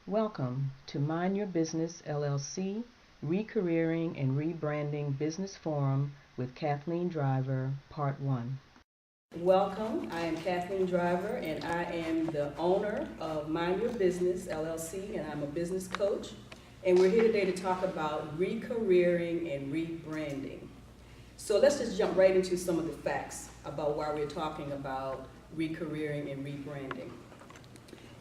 Welcome to Mind Your Business LLC Recareering and Rebranding Business Forum with Kathleen Driver, Part 1. Welcome. I am Kathleen Driver, and I am the owner of Mind Your Business LLC, and I'm a business coach. And we're here today to talk about recareering and rebranding. So let's just jump right into some of the facts about why we're talking about recareering and rebranding.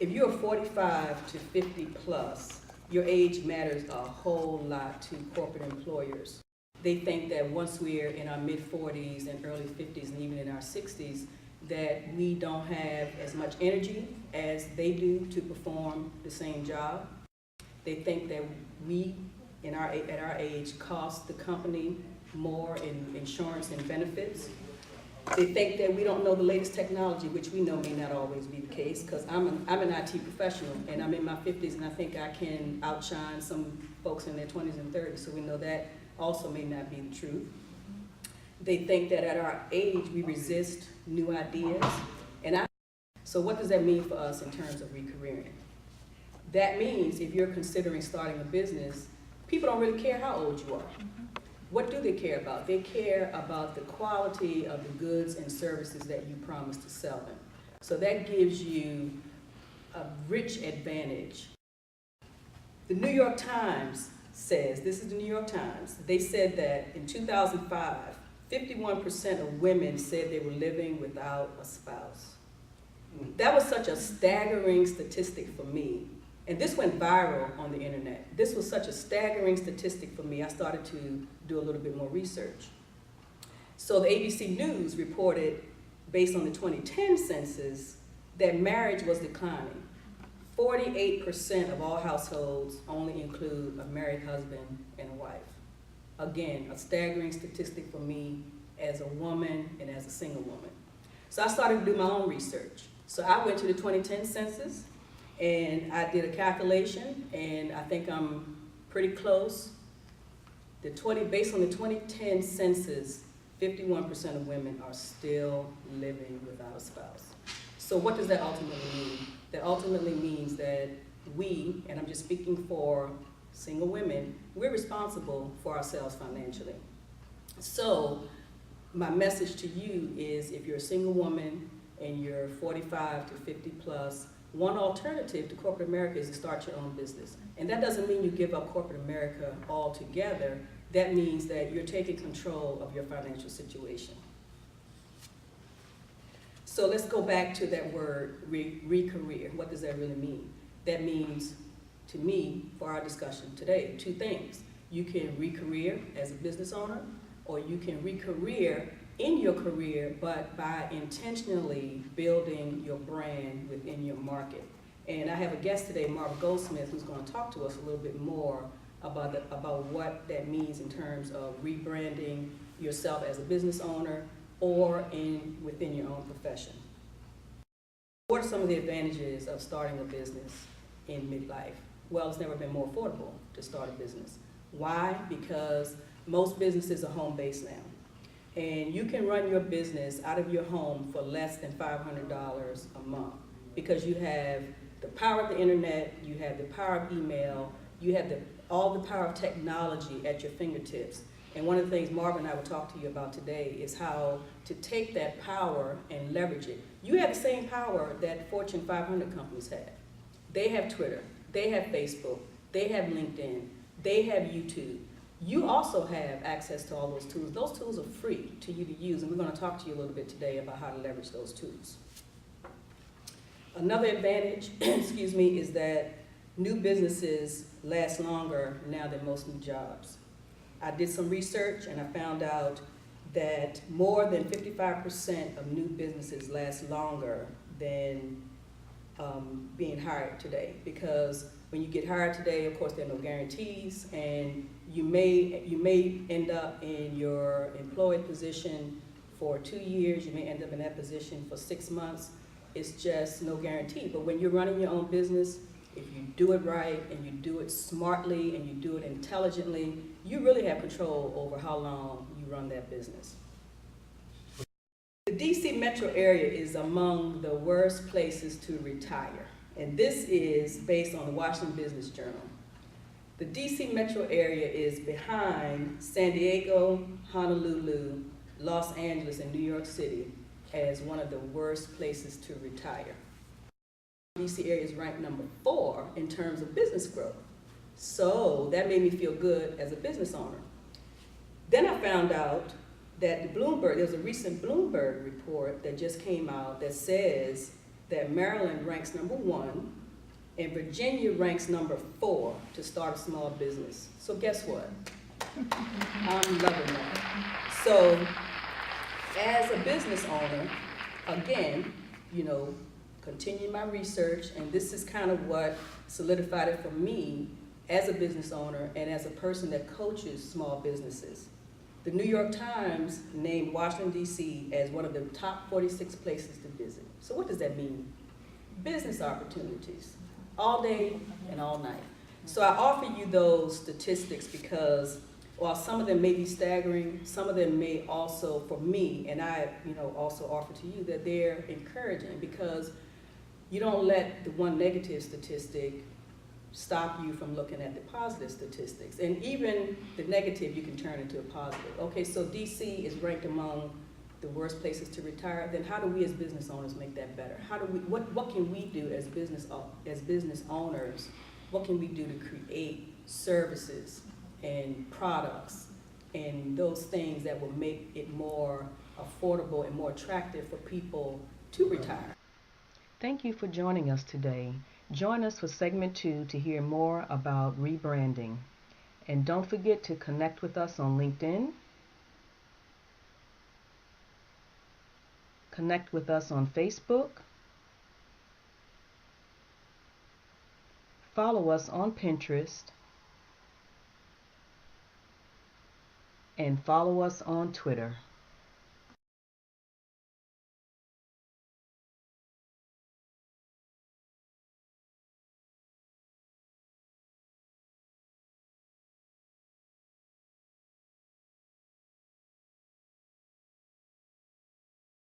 If you're 45 to 50 plus, your age matters a whole lot to corporate employers. They think that once we're in our mid-40s and early 50s and even in our 60s, that we don't have as much energy as they do to perform the same job. They think that we, at our age, cost the company more in insurance and benefits. They think that we don't know the latest technology, which we know may not always be the case, because I'm an IT professional and I'm in my 50s and I think I can outshine some folks in their 20s and 30s, so we know that also may not be the truth. They think that at our age we resist new ideas, so what does that mean for us in terms of recareering? That means if you're considering starting a business, people don't really care how old you are. What do they care about? They care about the quality of the goods and services that you promise to sell them. So that gives you a rich advantage. The New York Times says, this is the New York Times, they said that in 2005, 51% of women said they were living without a spouse. That was such a staggering statistic for me. And this went viral on the internet. This was such a staggering statistic for me, I started to do a little bit more research. So the ABC News reported, based on the 2010 census, that marriage was declining. 48% of all households only include a married husband and a wife. Again, a staggering statistic for me as a woman and as a single woman. So I started to do my own research. So I went to the 2010 census, and I did a calculation, and I think I'm pretty close. Based on the 2010 census, 51% of women are still living without a spouse. So what does that ultimately mean? That ultimately means that we, and I'm just speaking for single women, we're responsible for ourselves financially. So my message to you is, if you're a single woman and you're 45 to 50 plus, one alternative to corporate America is to start your own business. And that doesn't mean you give up corporate America altogether. That means that you're taking control of your financial situation. So let's go back to that word, recareer. What does that really mean? That means, to me, for our discussion today, two things. You can recareer as a business owner, or you can recareer in your career, but by intentionally building your brand within your market. And I have a guest today, Marva Goldsmith, who's going to talk to us a little bit more about what that means in terms of rebranding yourself as a business owner or within your own profession. What are some of the advantages of starting a business in midlife? Well, it's never been more affordable to start a business. Why? Because most businesses are home-based now. And you can run your business out of your home for less than $500 a month, because you have the power of the internet, you have the power of email, you have all the power of technology at your fingertips. And one of the things Marva and I will talk to you about today is how to take that power and leverage it. You have the same power that Fortune 500 companies have. They have Twitter, they have Facebook, they have LinkedIn, they have YouTube. You also have access to all those tools. Those tools are free to you to use, and we're going to talk to you a little bit today about how to leverage those tools. Another advantage, excuse me, is that new businesses last longer now than most new jobs. I did some research and I found out that more than 55% of new businesses last longer than being hired today, because when you get hired today, of course, there are no guarantees, and you may end up in your employed position for 2 years, you may end up in that position for 6 months. It's just no guarantee. But when you're running your own business, if you do it right and you do it smartly and you do it intelligently, you really have control over how long you run that business. The DC metro area is among the worst places to retire. And this is based on the Washington Business Journal. The DC metro area is behind San Diego, Honolulu, Los Angeles, and New York City as one of the worst places to retire. DC area is ranked number 4 in terms of business growth. So that made me feel good as a business owner. Then I found out that there's a recent Bloomberg report that just came out that says that Maryland ranks number 1 and Virginia ranks number 4 to start a small business. So guess what? I'm loving that. So as a business owner, again, continue my research, and this is kind of what solidified it for me as a business owner and as a person that coaches small businesses. The New York Times named Washington, D.C. as one of the top 46 places to visit. So what does that mean? Business opportunities, all day and all night. So I offer you those statistics because while some of them may be staggering, some of them may also, for me, and I also offer to you that they're encouraging, because you don't let the one negative statistic stop you from looking at the positive statistics. And even the negative you can turn into a positive. Okay, so DC is ranked among the worst places to retire. Then how do we as business owners make that better? What can we do as business owners? What can we do to create services and products and those things that will make it more affordable and more attractive for people to retire? Thank you for joining us today. Join us for segment 2 to hear more about rebranding. And don't forget to connect with us on LinkedIn, connect with us on Facebook, follow us on Pinterest, and follow us on Twitter.